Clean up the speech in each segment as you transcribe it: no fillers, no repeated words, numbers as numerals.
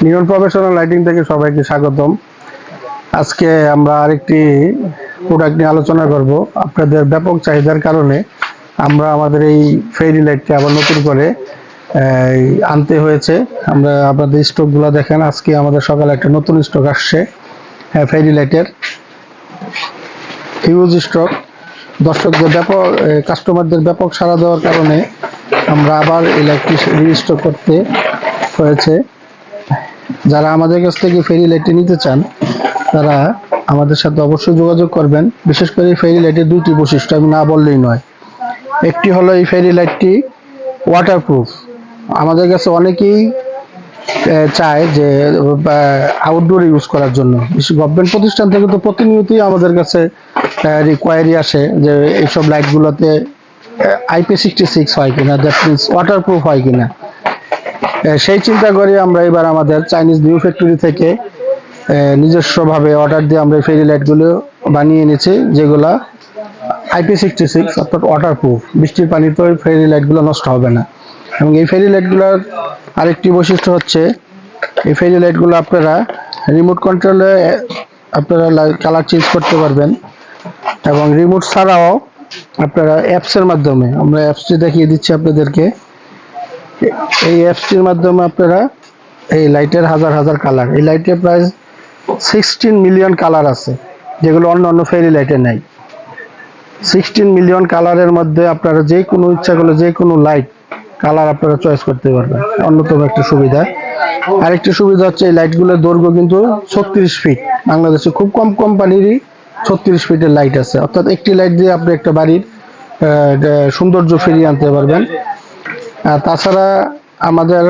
নিয়ন professional lighting থেকে সবাইকে স্বাগতম। আজকে আমরা আরেকটি প্রোডাক্ট নিয়ে আলোচনা করব। আপনাদের ব্যাপক চাহিদার কারণে আমরা আমাদের এই ফেরি লাইটকে আবার নতুন করে আনতে হয়েছে। আমরা আপনাদের স্টকগুলো দেখেন, আজকে আমাদের সকালে একটা নতুন স্টক আসছে ফেরি লাইটের, হিউজ স্টক। দর্শকদের ব্যাপক কাস্টমারদের ব্যাপক সাড়া দেওয়ার কারণে আমরা আবার এই লাইটটি রিস্টক করতে হয়েছে। যারা আমাদের কাছ থেকে ফেরি লাইটটি নিতে চান তারা আমাদের সাথে অবশ্যই যোগাযোগ করবেন। বিশেষ করে এই ফেরি লাইটের দুইটি বৈশিষ্ট্য আমি না বললেই নয়। একটি হলো এই ফেরি লাইটটি ওয়াটারপ্রুফ। আমাদের কাছে অনেকেই চায় যে আউটডোর ইউজ করার জন্য। গভর্নমেন্ট প্রতিষ্ঠান থেকে তো প্রতিনিয়তই আমাদের কাছে রিকোয়ারি আসে যে এইসব লাইটগুলোতে IP66 হয় কিনা, দ্যাট মিনস ওয়াটারপ্রুফ হয় কিনা। সেই চিন্তা করে আমরা এবার আমাদের চাইনিজ নিউ ফ্যাক্টরি থেকে নিজস্বভাবে অর্ডার দিয়ে আমরা ফেরি লাইটগুলো বানিয়ে এনেছি, যেগুলা IP66 অর্থাৎ ওয়াটারপ্রুফ। বৃষ্টির পানিতে ওই ফেরি লাইটগুলো নষ্ট হবে না। এবং এই ফেরি লাইটগুলোর আরেকটি বৈশিষ্ট্য হচ্ছে, এই ফেরি লাইটগুলো আপনারা রিমোট কন্ট্রোলে আপনারা কালার চেঞ্জ করতে পারবেন। এবং রিমোট ছাড়াও আপনারা অ্যাপসের মাধ্যমে, আমরা অ্যাপসটি দেখিয়ে দিচ্ছি আপনাদেরকে। এই অ্যাপসটির মাধ্যমে আপনারা এই লাইটের হাজার হাজার কালার, এই লাইটের প্রায় 16 মিলিয়ন কালার আছে, যেগুলো অন্য অন্য ফেরি লাইটে নাই। 16 মিলিয়ন কালারের মধ্যে আপনারা যে কোনো ইচ্ছা করলে যে কোনো লাইট কালার আপনারা চয়েস করতে পারবেন। অন্যতম একটা সুবিধা। আরেকটি সুবিধা হচ্ছে এই লাইটগুলোর দৈর্ঘ্য কিন্তু 36 ফিট। বাংলাদেশে খুব কম কোম্পানিরই 36 ফিটের লাইট আছে, অর্থাৎ একটি লাইট দিয়ে আপনি একটা বাড়ির সৌন্দর্য ফিরিয়ে আনতে পারবেন। আর তাছাড়া আমাদের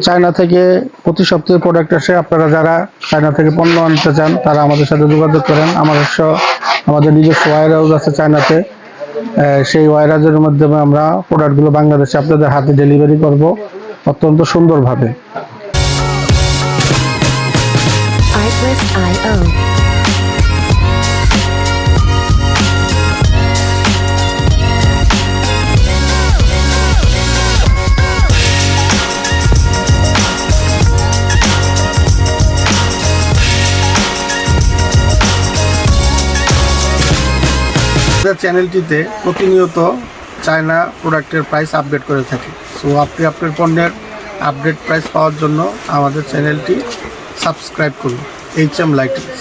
চায়না থেকে প্রতি সপ্তাহে প্রোডাক্ট আসে। আপনারা যারা চায়না থেকে পণ্য আনতে চান তারা আমাদের সাথে যোগাযোগ করেন। আমাদের নিজস্ব ওয়্যার হাউস আছে চায়নাতে। সেই ওয়্যার হাউসের মাধ্যমে আমরা প্রোডাক্টগুলো বাংলাদেশে আপনাদের হাতে ডেলিভারি করব অত্যন্ত সুন্দরভাবে। চ্যানেলটিতে প্রতিনিয়ত চায়না প্রোডাক্টের প্রাইস আপডেট করে থাকি। সো আপনি আপনার পণ্যের আপডেট প্রাইস পাওয়ার জন্য আমাদের চ্যানেলটি সাবস্ক্রাইব করুন, HM লাইটিংস।